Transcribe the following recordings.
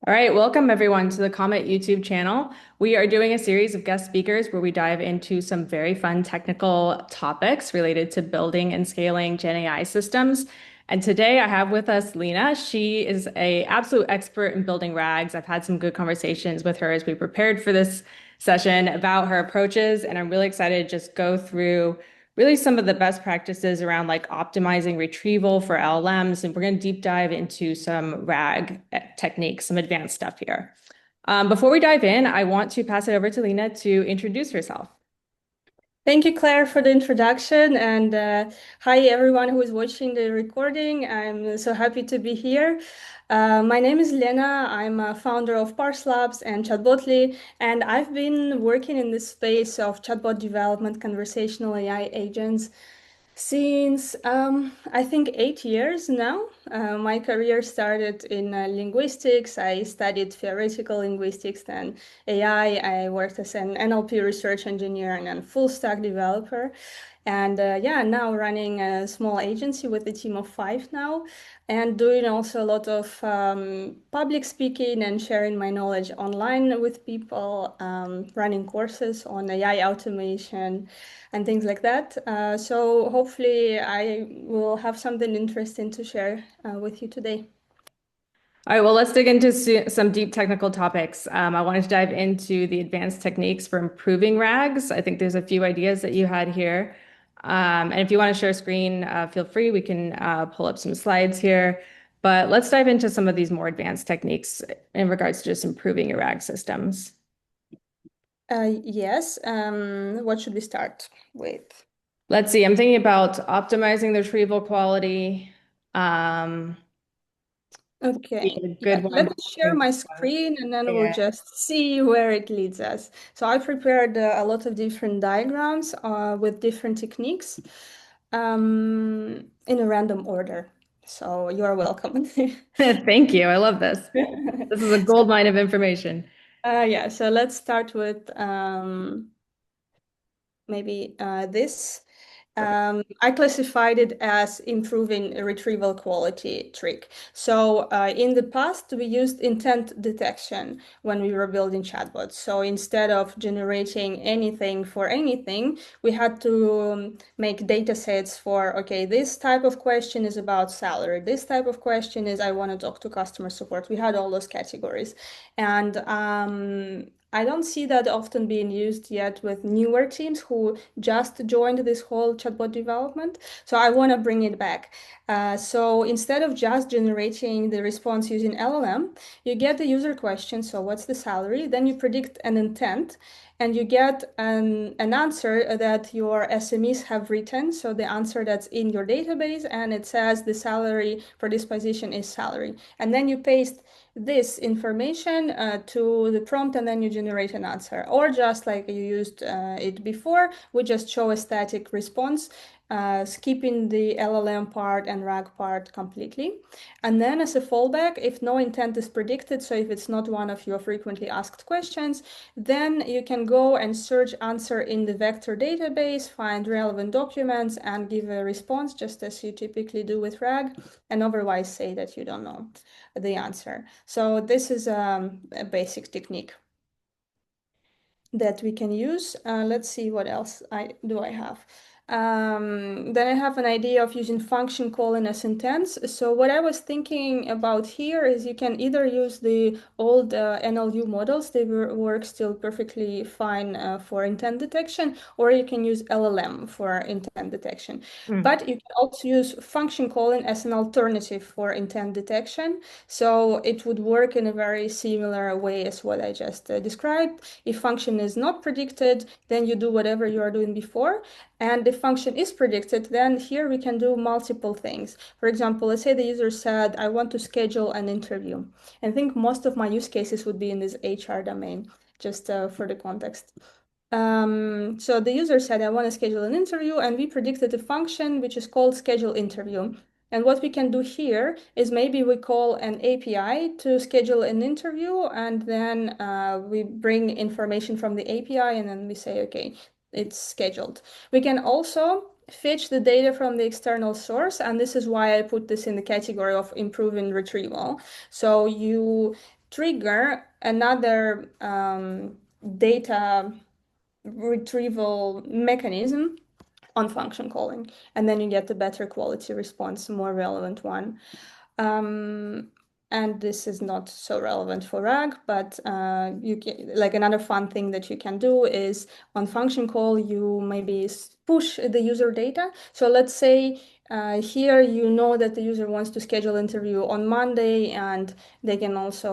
All right, welcome everyone to the Comet YouTube channel. We are doing a series of guest speakers where we dive into some very fun technical topics related to building and scaling Gen AI systems. And today I have with us Lena. She is an absolute expert in building RAGs. I've had some good conversations with her as we prepared for this session about her approaches, and I'm really excited to just go through really some of the best practices around like optimizing retrieval for LLMs. And we're going to deep dive into some RAG techniques, some advanced stuff here. Before we dive in, I want to pass it over to Lena to introduce herself. Thank you, Claire, for the introduction. And hi, everyone who is watching the recording. I'm so happy to be here. My name is Lena. I'm a founder of ParsLabs and Chatbotly, and I've been working in this space of chatbot development, conversational AI agents since I think 8 years now. My career started in linguistics. I studied theoretical linguistics, then AI. I worked as an NLP research engineer and a full stack developer. And yeah, now running a small agency with a team of 5 now, and doing also a lot of public speaking and sharing my knowledge online with people, running courses on AI automation and things like that. So hopefully I will have something interesting to share with you today. All right, well, let's dig into some deep technical topics. I wanted to dive into the advanced techniques for improving RAGs. I think there's a few ideas that you had here. And if you want to share screen, feel free. We can pull up some slides here. But let's dive into some of these more advanced techniques in regards to just improving your RAG systems. Yes, what should we start with? Let's see, I'm thinking about optimizing the retrieval quality. Um, Okay, a yeah, good let one. me share my screen and then we'll Yeah. just see where it leads us. So I prepared a lot of different diagrams with different techniques in a random order. So you are welcome. Thank you. I love this. This is a So, gold mine of information. yeah, so let's start with maybe this. Perfect. I classified it as improving a retrieval quality trick. So in the past, we used intent detection when we were building chatbots. So instead of generating anything for anything, we had to make data sets for, okay, this type of question is about salary. This type of question is I want to talk to customer support. We had all those categories. And I don't see that often being used yet with newer teams who just joined this whole chatbot development. So I want to bring it back. So instead of just generating the response using LLM, you get the user question. So what's the salary? Then you predict an intent and you get an answer that your SMEs have written. So the answer that's in your database and it says the salary for this position is salary. And then you paste this information to the prompt and then you generate an answer. Or just like you used it before, we just show a static response, skipping the LLM part and RAG part completely. And then as a fallback, if no intent is predicted, so if it's not one of your frequently asked questions, then you can go and search answer in the vector database, find relevant documents and give a response just as you typically do with RAG, and otherwise say that you don't know the answer. So this is a basic technique that we can use. Let's see what else I have. Then I have an idea of using function calling as intents. So what I was thinking about here is you can either use the old NLU models, they work still perfectly fine for intent detection, or you can use LLM for intent detection. Hmm. But you can also use function calling as an alternative for intent detection. So it would work in a very similar way as what I just described. If function is not predicted, then you do whatever you are doing before. And if function is predicted, then here we can do multiple things. For example, let's say the user said, I want to schedule an interview. I think most of my use cases would be in this HR domain, just for the context. So the user said, I want to schedule an interview, and we predicted a function which is called schedule interview. And what we can do here is maybe we call an API to schedule an interview, and then we bring information from the API, and then we say, okay, it's scheduled. We can also fetch the data from the external source, and this is why I put this in the category of improving retrieval. So you trigger another data retrieval mechanism on function calling, and then you get a better quality response, more relevant one. Um, and this is not so relevant for RAG, but you can, like another fun thing that you can do is on function call, you maybe push the user data. So let's say here you know that the user wants to schedule interview on Monday and they can also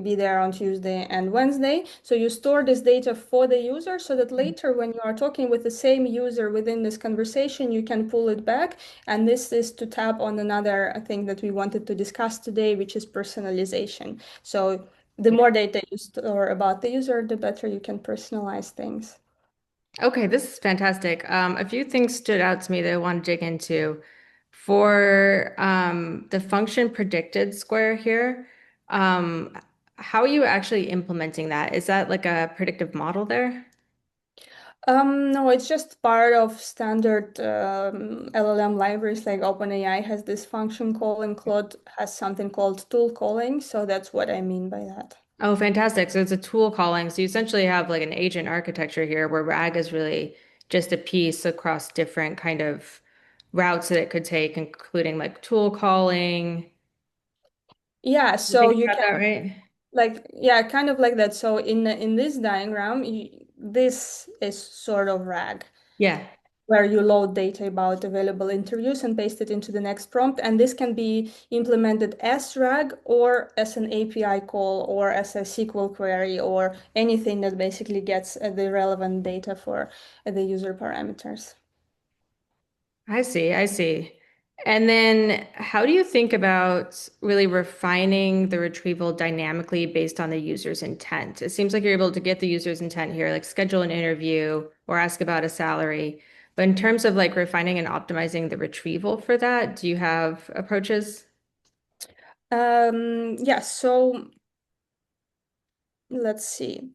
be there on Tuesday and Wednesday. So you store this data for the user so that later when you are talking with the same user within this conversation, you can pull it back. And this is to tap on another thing that we wanted to discuss today, which is personalization. So the more data you store about the user, the better you can personalize things. Okay, this is fantastic. A few things stood out to me that I want to dig into. For the function predicted square here, um, how are you actually implementing that? Is that like a predictive model there? No, it's just part of standard LLM libraries. Like OpenAI has this function call, and Claude has something called tool calling. So that's what I mean by that. Oh, fantastic. So it's a tool calling. So you essentially have like an agent architecture here where RAG is really just a piece across different kind of routes that it could take, including like tool calling. Yeah, You so think you about that, can right? like yeah, kind of like that. So in this diagram, this is sort of RAG, Yeah. where you load data about available interviews and paste it into the next prompt. And this can be implemented as RAG or as an API call or as a SQL query or anything that basically gets the relevant data for the user parameters. I see, I see. And then how do you think about really refining the retrieval dynamically based on the user's intent? It seems like you're able to get the user's intent here, like schedule an interview or ask about a salary. But in terms of like refining and optimizing the retrieval for that, do you have approaches? Yeah, so let's see.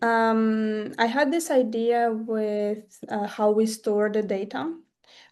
I had this idea with how we store the data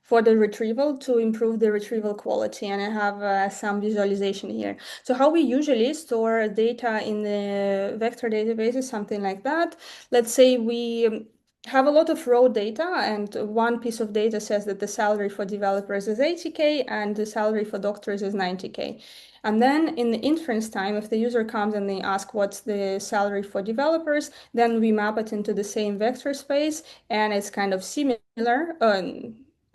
for the retrieval to improve the retrieval quality, and I have some visualization here. So how we usually store data in the vector database is something like that. Let's say we have a lot of raw data, and one piece of data says that the salary for developers is 80K and the salary for doctors is 90K. And then in the inference time, if the user comes and they ask what's the salary for developers, then we map it into the same vector space and it's kind of similar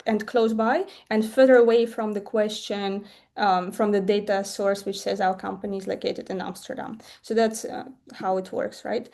and close by and further away from the question from the data source, which says our company is located in Amsterdam. So that's how it works, right?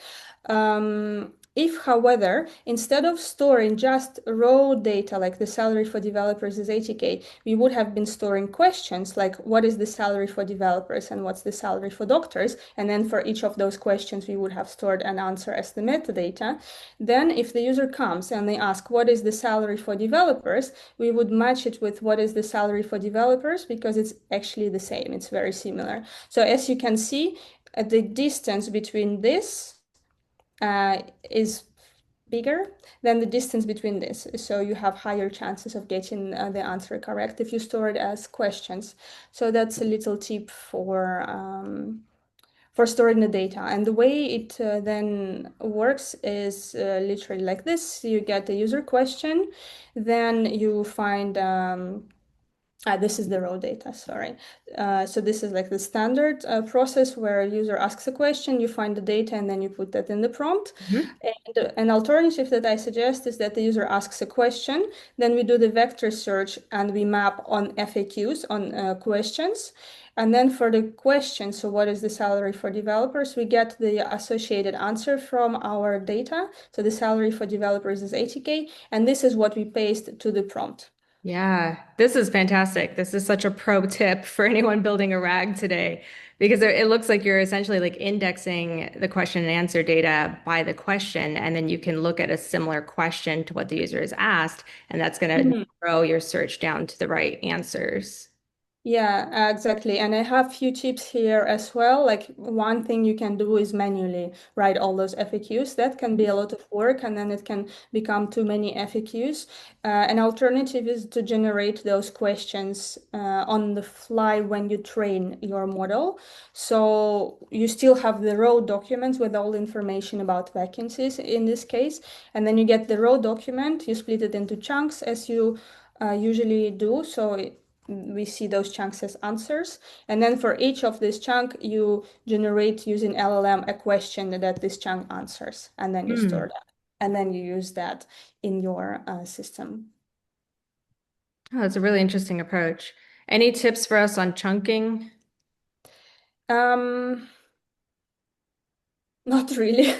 If, however, instead of storing just raw data like the salary for developers is 80K, we would have been storing questions like what is the salary for developers and what's the salary for doctors? And then for each of those questions, we would have stored an answer as the metadata. Then if the user comes and they ask what is the salary for developers, we would match it with what is the salary for developers because it's actually the same. It's very similar. So as you can see, the distance between this is bigger than the distance between this. So you have higher chances of getting the answer correct if you store it as questions. So that's a little tip for storing the data. And the way it then works is literally like this. You get the user question, then you find this is the raw data, sorry. So this is like the standard process where a user asks a question, you find the data, and then you put that in the prompt. Mhm. And an alternative that I suggest is that the user asks a question, then we do the vector search and we map on FAQs, on questions. And then for the question, so what is the salary for developers? We get the associated answer from our data. So the salary for developers is 80K, and this is what we paste to the prompt. Yeah, this is fantastic. This is such a pro tip for anyone building a RAG today because it looks like you're essentially like indexing the question and answer data by the question, and then you can look at a similar question to what the user has asked, and that's going to Mhm. narrow your search down to the right answers. Yeah, exactly. And I have few tips here as well. Like one thing you can do is manually write all those FAQs. That can be a lot of work and then it can become too many FAQs. An alternative is to generate those questions on the fly when you train your model. So you still have the raw documents with all the information about vacancies in this case. And then you get the raw document, you split it into chunks as you usually do. We see those chunks as answers. And then for each of this chunk, you generate using LLM a question that this chunk answers, and then you store Hmm. that. And then you use that in your system. Oh, that's a really interesting approach. Any tips for us on chunking? Um, Not really.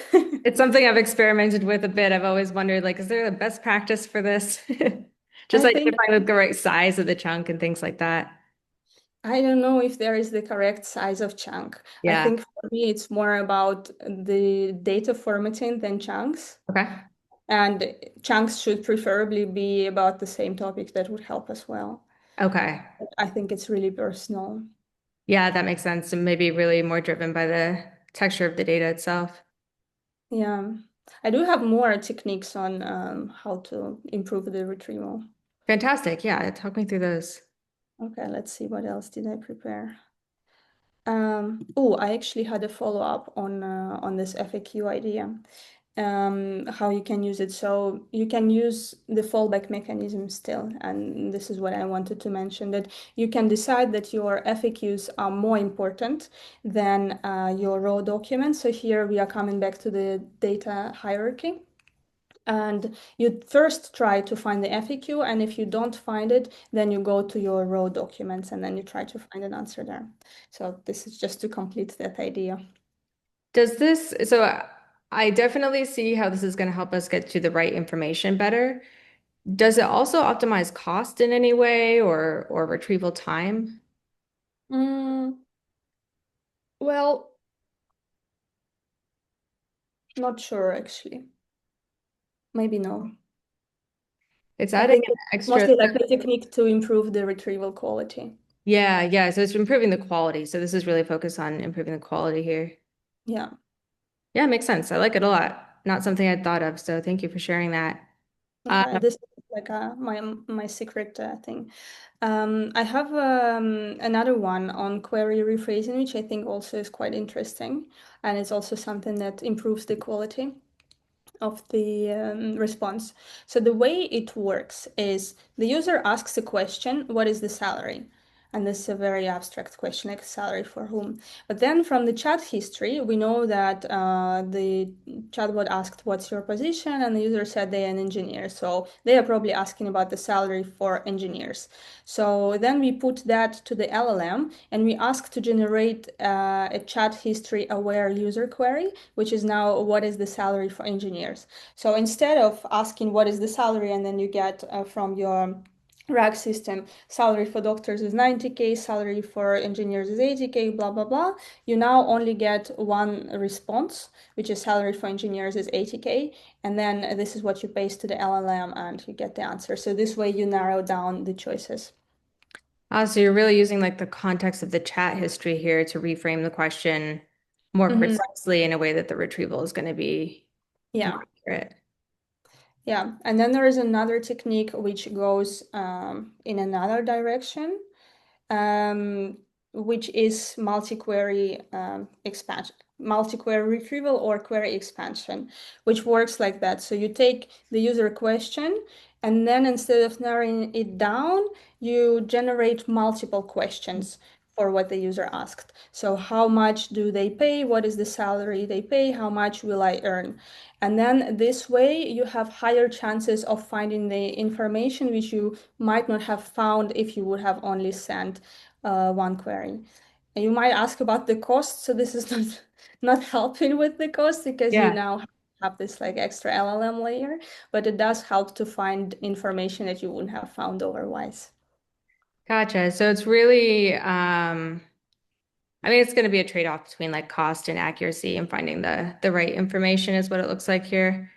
It's something I've experimented with a bit. I've always wondered, like, is there a best practice for this? Just I think identifying the right size of the chunk and things like that. I don't know if there is the correct size of chunk. I Yeah. think for me it's more about the data formatting than chunks. Okay. And chunks should preferably be about the same topic. That would help as well. Okay. I think it's really personal. Yeah, that makes sense. And maybe really more driven by the texture of the data itself. Yeah, I do have more techniques on how to improve the retrieval. Fantastic. Yeah, talk me through those. Okay, let's see what else did I prepare. Oh, I actually had a follow-up on this FAQ idea, how you can use it. So you can use the fallback mechanism still, and this is what I wanted to mention, that you can decide that your FAQs are more important than your raw documents. So here we are coming back to the data hierarchy. And you first try to find the FAQ, and if you don't find it, then you go to your raw documents and then you try to find an answer there. So this is just to complete that idea. Does this, so I definitely see how this is going to help us get to the right information better. Does it also optimize cost in any way or retrieval time? Mm, well, not sure actually. Maybe no. It's I adding think an it's extra. mostly like a technique to improve the retrieval quality. Yeah, yeah. So it's improving the quality. So this is really focused on improving the quality here. Yeah. Yeah, makes sense. I like it a lot. Not something I'd thought of. So thank you for sharing that. Okay. This is like my secret thing. I have another one on query rephrasing, which I think also is quite interesting, and it's also something that improves the quality of the response. So the way it works is the user asks a question, what is the salary? And this is a very abstract question, like salary for whom? But then from the chat history, we know that the chatbot asked, what's your position? And the user said they are an engineer. So they are probably asking about the salary for engineers. So then we put that to the LLM and we ask to generate a chat history aware user query, which is now what is the salary for engineers. So instead of asking what is the salary and then you get from your RAG system, salary for doctors is 90K, salary for engineers is 80K, blah, blah, blah. You now only get one response, which is salary for engineers is 80K. And then this is what you paste to the LLM and you get the answer. So this way you narrow down the choices. so you're really using like the context of the chat history here to reframe the question more Mhm. precisely in a way that the retrieval is going to be more Yeah. accurate. Yeah, and then there is another technique which goes in another direction, um, which is multi-query expansion, multi-query retrieval or query expansion, which works like that. So you take the user question, and then instead of narrowing it down, you generate multiple questions for what the user asked. So how much do they pay? What is the salary they pay? How much will I earn? And then this way you have higher chances of finding the information which you might not have found if you would have only sent one query. And you might ask about the cost. So this is not helping with the cost because you Yeah. now have this like extra LLM layer, but it does help to find information that you wouldn't have found otherwise. Gotcha. So it's really, I mean, it's going to be a trade-off between like cost and accuracy and finding the right information is what it looks like here.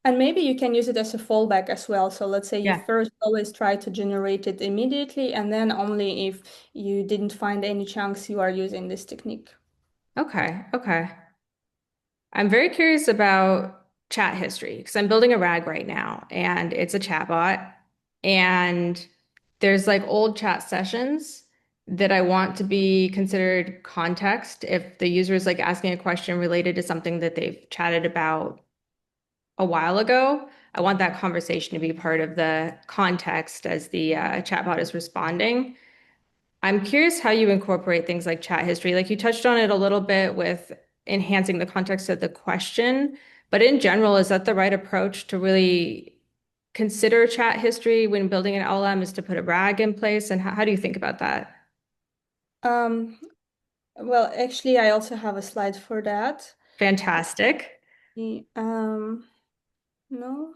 And maybe you can use it as a fallback as well. So let's say you Yeah. first always try to generate it immediately, and then only if you didn't find any chunks, you are using this technique. Okay. Okay. I'm very curious about chat history because I'm building a RAG right now and it's a chatbot. And there's like old chat sessions that I want to be considered context if the user is like asking a question related to something that they've chatted about a while ago. I want that conversation to be part of the context as the chatbot is responding. I'm curious how you incorporate things like chat history. Like you touched on it a little bit with enhancing the context of the question, but in general, is that the right approach to really consider chat history when building an LLM is to put a RAG in place? And how do you think about that? Um, well, actually, I also have a slide for that. Fantastic. Um, no,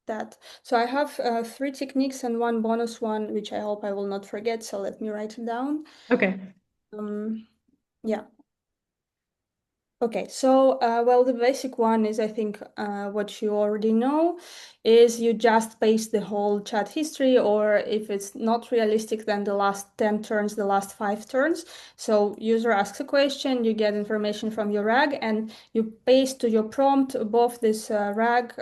that. So I have three techniques and one bonus one, which I hope I will not forget. So let me write it down. Okay. Um, yeah. Okay, so well, the basic one is I think what you already know is you just paste the whole chat history, or if it's not realistic, then the last 10 turns, the last 5 turns. So user asks a question, you get information from your RAG, and you paste to your prompt both this RAG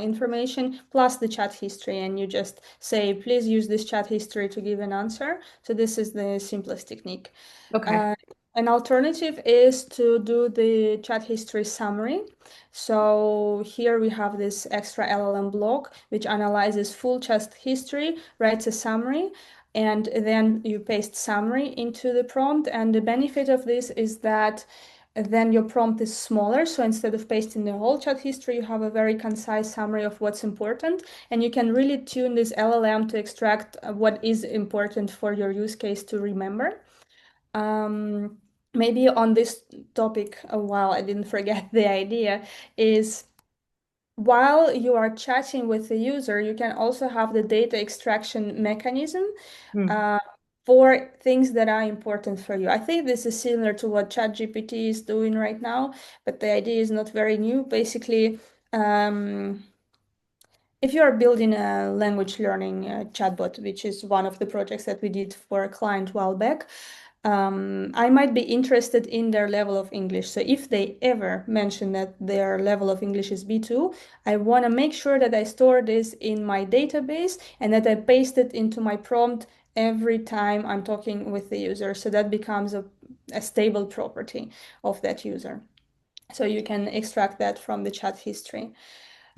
information plus the chat history, and you just say, please use this chat history to give an answer. So this is the simplest technique. Okay. Uh, an alternative is to do the chat history summary. So here we have this extra LLM block, which analyzes full chat history, writes a summary, and then you paste summary into the prompt. And the benefit of this is that then your prompt is smaller. So instead of pasting the whole chat history, you have a very concise summary of what's important. And you can really tune this LLM to extract what is important for your use case to remember. Um, Maybe on this topic, while I didn't forget the idea, is while you are chatting with the user, you can also have the data extraction mechanism Hmm. uh, for things that are important for you. I think this is similar to what ChatGPT is doing right now, but the idea is not very new. Basically, um, if you are building a language learning chatbot, which is one of the projects that we did for a client a while back, I might be interested in their level of English. So if they ever mention that their level of English is B2, I want to make sure that I store this in my database and that I paste it into my prompt every time I'm talking with the user. So that becomes a stable property of that user. So you can extract that from the chat history.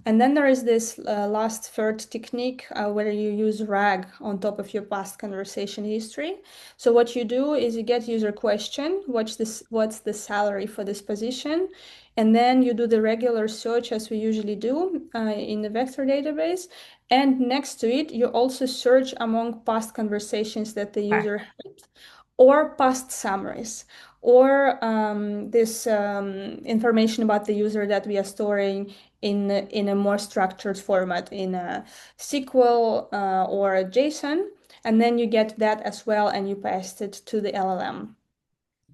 And then there is this last third technique where you use RAG on top of your past conversation history. So what you do is you get user question, what's the salary for this position, and then you do the regular search as we usually do in the vector database. And next to it, you also search among past conversations that the Okay. user had or past summaries or this information about the user that we are storing in a more structured format in a SQL or a JSON, and then you get that as well and you paste it to the LLM.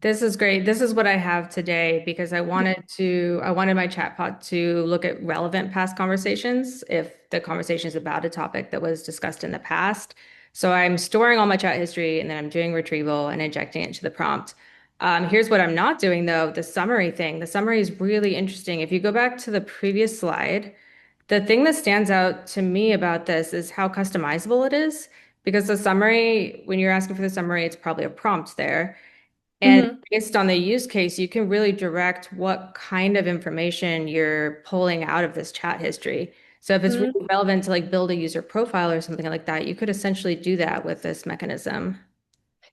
This is great. This is what I have today because I wanted my chatbot to look at relevant past conversations if the conversation is about a topic that was discussed in the past. So I'm storing all my chat history and then I'm doing retrieval and injecting it into the prompt. Here's what I'm not doing though, the summary thing. The summary is really interesting. If you go back to the previous slide, the thing that stands out to me about this is how customizable it is because the summary, when you're asking for the summary, it's probably a prompt there. And Mhm. based on the use case, you can really direct what kind of information you're pulling out of this chat history. So if it's really relevant to like build a user profile or something like that, you could essentially do that with this mechanism.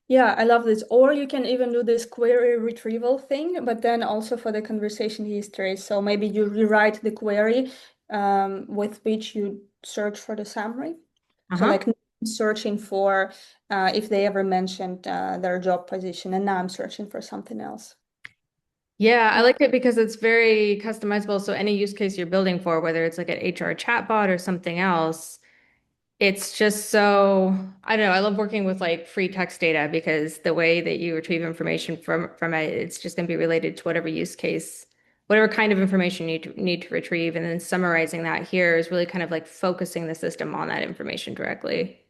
Yeah, I love this. Or you can even do this query retrieval thing, but then also for the conversation history. So maybe you rewrite the query with which you search for the summary. So Uh-huh. like searching for if they ever mentioned their job position, and now I'm searching for something else. Yeah, I Uh, like it because it's very customizable. So any use case you're building for, whether it's like an HR chatbot or something else, it's just so, I don't know, I love working with like free text data because the way that you retrieve information from it, it's just going to be related to whatever use case whatever kind of information you need to retrieve, and then summarizing that here is really kind of like focusing the system on that information directly.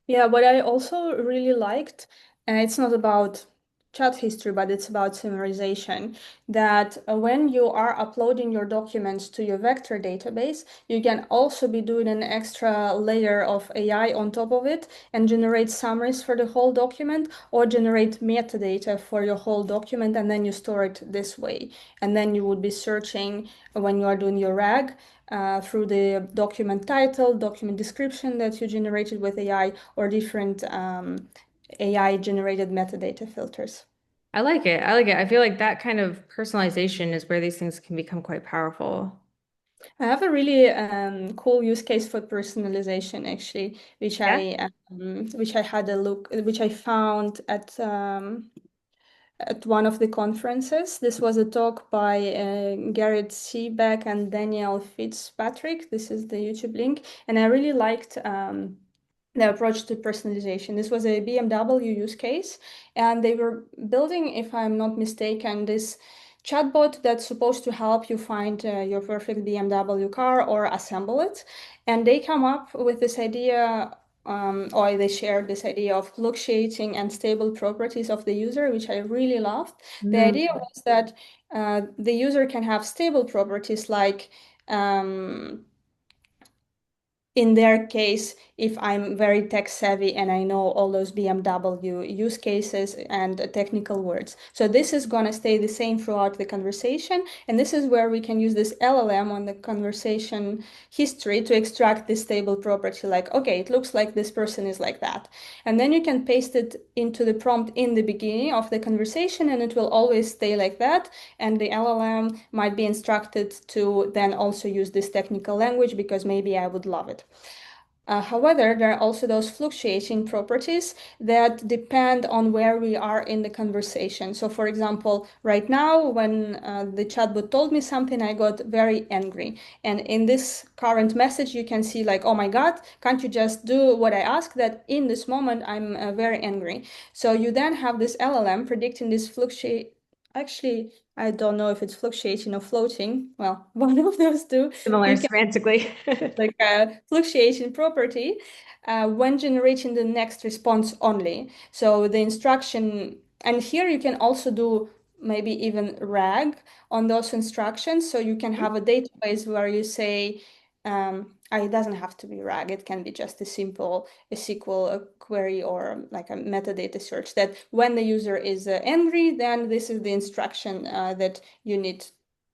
Yeah, what I also really liked, and it's not about chat history, but it's about summarization, that when you are uploading your documents to your vector database, you can also be doing an extra layer of AI on top of it and generate summaries for the whole document or generate metadata for your whole document, and then you store it this way. And then you would be searching when you are doing your RAG through the document title, document description that you generated with AI, or different AI generated metadata filters. I like it. I like it. I feel like that kind of personalization is where these things can become quite powerful. I have a really cool use case for personalization, actually, Yeah. which I had a look, which I found at one of the conferences. This was a talk by Garrett Seaback and Daniel Fitzpatrick. This is the YouTube link, and I really liked the approach to personalization. This was a BMW use case, and they were building, if I'm not mistaken, this chatbot that's supposed to help you find your perfect BMW car or assemble it. And they come up with this idea, or they shared this idea of fluctuating and stable properties of the user, which I really loved. The idea Mm. was that the user can have stable properties like um, in their case, if I'm very tech savvy and I know all those BMW use cases and technical words. So this is going to stay the same throughout the conversation. And this is where we can use this LLM on the conversation history to extract this stable property like, okay, it looks like this person is like that. And then you can paste it into the prompt in the beginning of the conversation and it will always stay like that. And the LLM might be instructed to then also use this technical language because maybe I would love it. However, there are also those fluctuating properties that depend on where we are in the conversation. So, for example, right now, when the chatbot told me something, I got very angry. And in this current message, you can see, like, oh my God, can't you just do what I asked? That in this moment, I'm very angry. So, you then have this LLM predicting this fluctuate. Actually, I don't know if it's fluctuating or floating. Well, one of those two. Similar You can semantically. like a fluctuation property when generating the next response only. So the instruction, and here you can also do maybe even RAG on those instructions. So you can have a database where you say, it doesn't have to be RAG. It can be just a simple SQL query or like a metadata search that when the user is angry, then this is the instruction that you need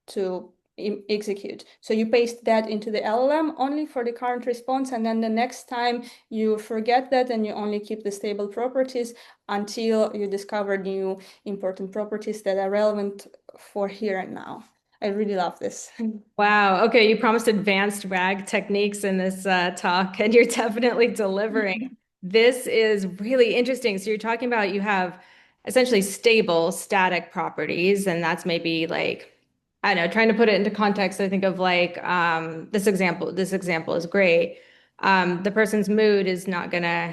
to execute. So you paste that into the LLM only for the current response, and then the next time you forget that and you only keep the stable properties until you discover new important properties that are relevant for here and now. I really love this. Wow. Okay, you promised advanced RAG techniques in this talk, and you're definitely delivering. This is really interesting. So you're talking about you have essentially stable static properties, and that's maybe like, I don't know, trying to put it into context, I think of like this example. This example is great. The person's mood is not gonna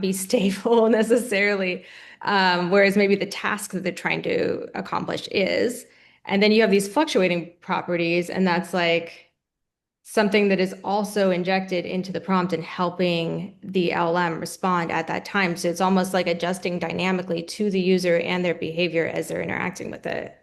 be stable necessarily. Whereas maybe the task that they're trying to accomplish is. And then you have these fluctuating properties, and that's like something that is also injected into the prompt and helping the LLM respond at that time. So it's almost like adjusting dynamically to the user and their behavior as they're interacting with it.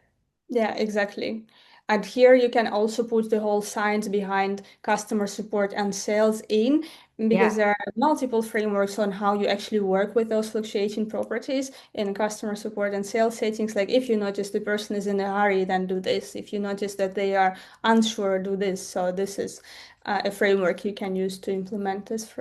Yeah, exactly. And here you can also put the whole science behind customer support and sales in, because Yeah. there are multiple frameworks on how you actually work with those fluctuating properties in customer support and sales settings. Like if you notice the person is in a hurry, then do this. If you notice that they are unsure, do this. So this is a framework you can use to implement this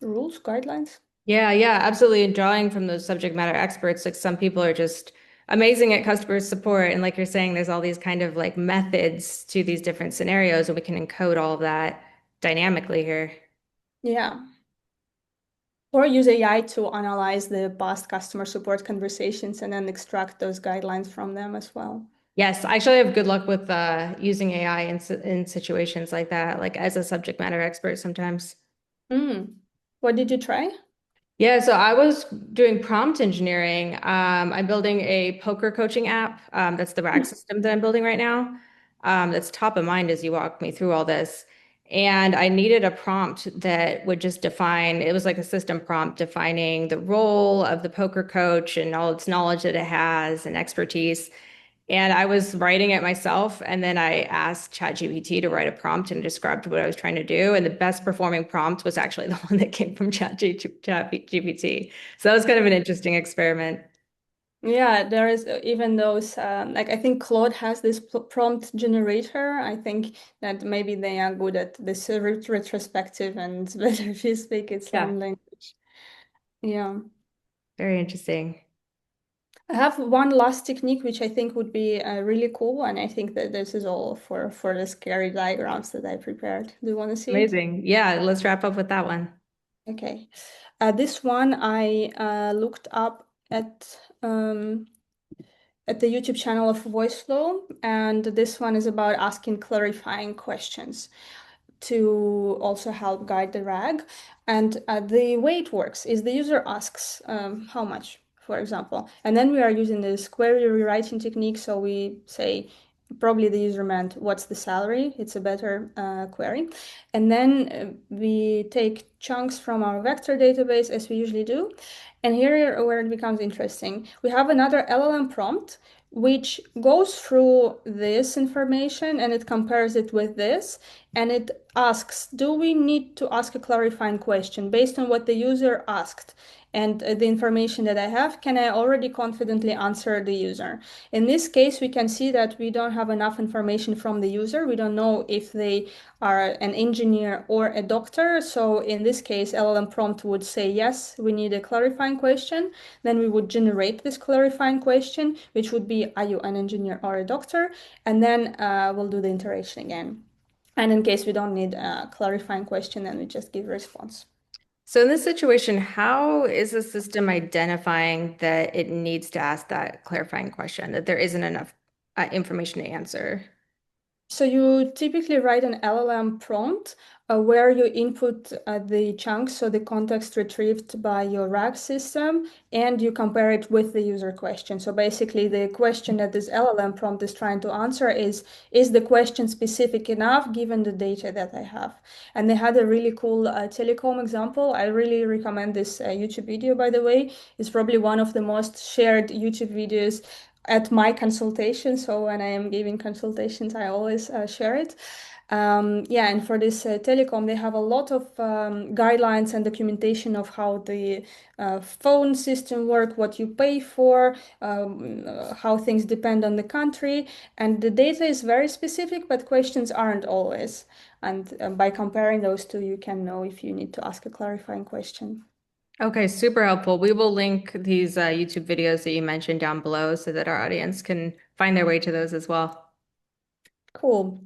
rules, guidelines. Yeah, yeah, absolutely. And drawing from those subject matter experts, like some people are just amazing at customer support. And like you're saying, there's all these kind of like methods to these different scenarios, and we can encode all of that dynamically here. Yeah. Or use AI to analyze the past customer support conversations and then extract those guidelines from them as well. Yes, I actually have good luck with using AI in situations like that, like as a subject matter expert sometimes. Mm. What did you try? Yeah, so I was doing prompt engineering. I'm building a poker coaching app. That's the rack system that I'm building right now. That's top of mind as you walk me through all this. And I needed a prompt that would just define, it was like a system prompt defining the role of the poker coach and all its knowledge that it has and expertise. And I was writing it myself, and then I asked ChatGPT to write a prompt and described what I was trying to do. And the best performing prompt was actually the one that came from ChatGPT. So that was kind of an interesting experiment. Yeah, there is even those like I think Claude has this prompt generator. I think that maybe they are good at this retrospective and it's better if you speak its Yeah, own language. Yeah. very interesting. I have one last technique which I think would be really cool, and I think that this is all for the scary diagrams that I prepared. Do you want to see it? Amazing. Yeah, let's wrap up with that one. Okay. This one I looked up at the YouTube channel of VoiceFlow, and this one is about asking clarifying questions to also help guide the RAG. And the way it works is the user asks how much, for example, and then we are using this query rewriting technique. So we say probably the user meant what's the salary. It's a better query. And then we take chunks from our vector database as we usually do. And here where it becomes interesting. We have another LLM prompt which goes through this information and it compares it with this and it asks, do we need to ask a clarifying question based on what the user asked? And the information that I have, can I already confidently answer the user? In this case, we can see that we don't have enough information from the user. We don't know if they are an engineer or a doctor. So in this case, LLM prompt would say, yes, we need a clarifying question. Then we would generate this clarifying question, which would be, are you an engineer or a doctor? And then we'll do the iteration again. And in case we don't need a clarifying question, then we just give a response. So in this situation, how is the system identifying that it needs to ask that clarifying question, that there isn't enough information to answer? So you typically write an LLM prompt where you input the chunks, so the context retrieved by your RAG system, and you compare it with the user question. So basically, the question that this LLM prompt is trying to answer is the question specific enough given the data that I have? And they had a really cool telecom example. I really recommend this YouTube video, by the way. It's probably one of the most shared YouTube videos at my consultation. So when I am giving consultations, I always share it. Yeah, and for this telecom, they have a lot of guidelines and documentation of how the phone system work, what you pay for, how things depend on the country, and the data is very specific, but questions aren't always. And by comparing those two, you can know if you need to ask a clarifying question. Okay, super helpful. We will link these YouTube videos that you mentioned down below so that our audience can find their way to those as well. Cool.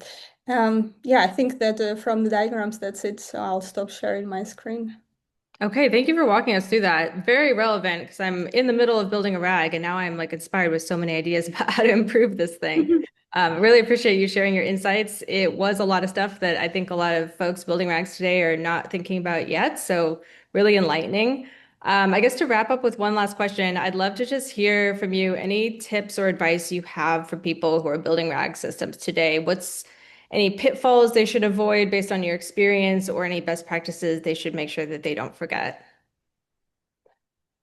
Yeah, I think that from the diagrams, that's it. So I'll stop sharing my screen. Okay, thank you for walking us through that. Very relevant because I'm in the middle of building a rag and now I'm like inspired with so many ideas about how to improve this thing. Really appreciate you sharing your insights. It was a lot of stuff that I think a lot of folks building rags today are not thinking about yet. So really enlightening. I guess to wrap up with one last question, I'd love to just hear from you any tips or advice you have for people who are building rag systems today. What's any pitfalls they should avoid based on your experience or any best practices they should make sure that they don't forget?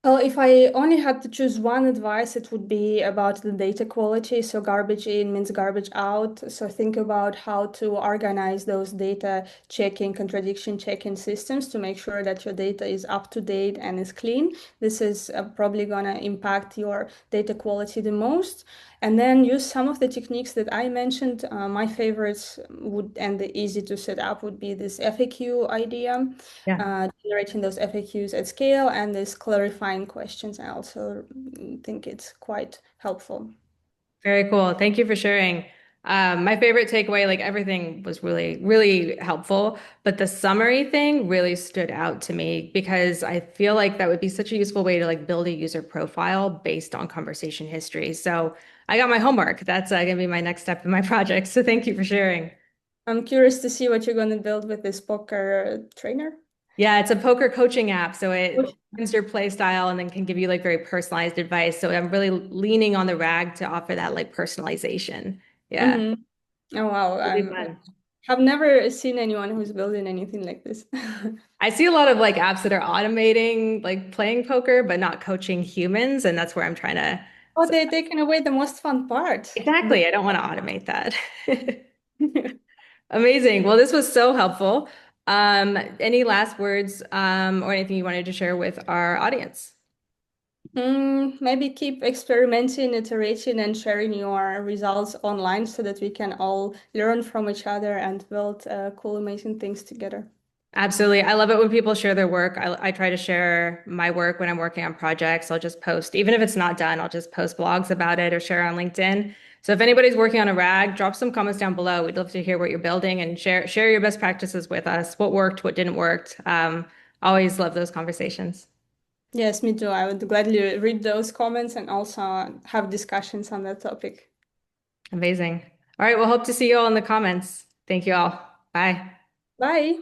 Well, if I only had to choose one advice, it would be about the data quality. So garbage in means garbage out. So think about how to organize those data checking, contradiction checking systems to make sure that your data is up to date and is clean. This is probably going to impact your data quality the most. And then use some of the techniques that I mentioned. My favorites would, and the easy to set up would be this FAQ idea, Yeah. generating those FAQs at scale and this clarifying questions. I also think it's quite helpful. Very cool. Thank you for sharing. My favorite takeaway, like everything was really, really helpful, but the summary thing really stood out to me because I feel like that would be such a useful way to like build a user profile based on conversation history. So I got my homework. That's going to be my next step in my project. So thank you for sharing. I'm curious to see what you're going to build with this poker trainer. Yeah, it's a poker coaching app, so it learns your play style and then can give you like very personalized advice. So I'm really leaning on the RAG to offer that like personalization. Yeah, Hmm. Oh wow. really fun. Have never seen anyone who's building anything like this. I see a lot of like apps that are automating like playing poker, but not coaching humans, and that's where I'm trying to. Oh, So, they're taking away the most fun part. exactly, I don't want to automate that. Amazing. Well, this was so helpful. Any last words or anything you wanted to share with our audience? Maybe keep experimenting, iterating, and sharing your results online so that we can all learn from each other and build cool, amazing things together. Absolutely. I love it when people share their work. I try to share my work when I'm working on projects. I'll just post, even if it's not done, I'll just post blogs about it or share on LinkedIn. So if anybody's working on a RAG, drop some comments down below. We'd love to hear what you're building and share your best practices with us. What worked, what didn't work. Always love those conversations. Yes, me too. I would gladly read those comments and also have discussions on that topic. Amazing. All right, we'll hope to see you all in the comments. Thank you all. Bye. Bye.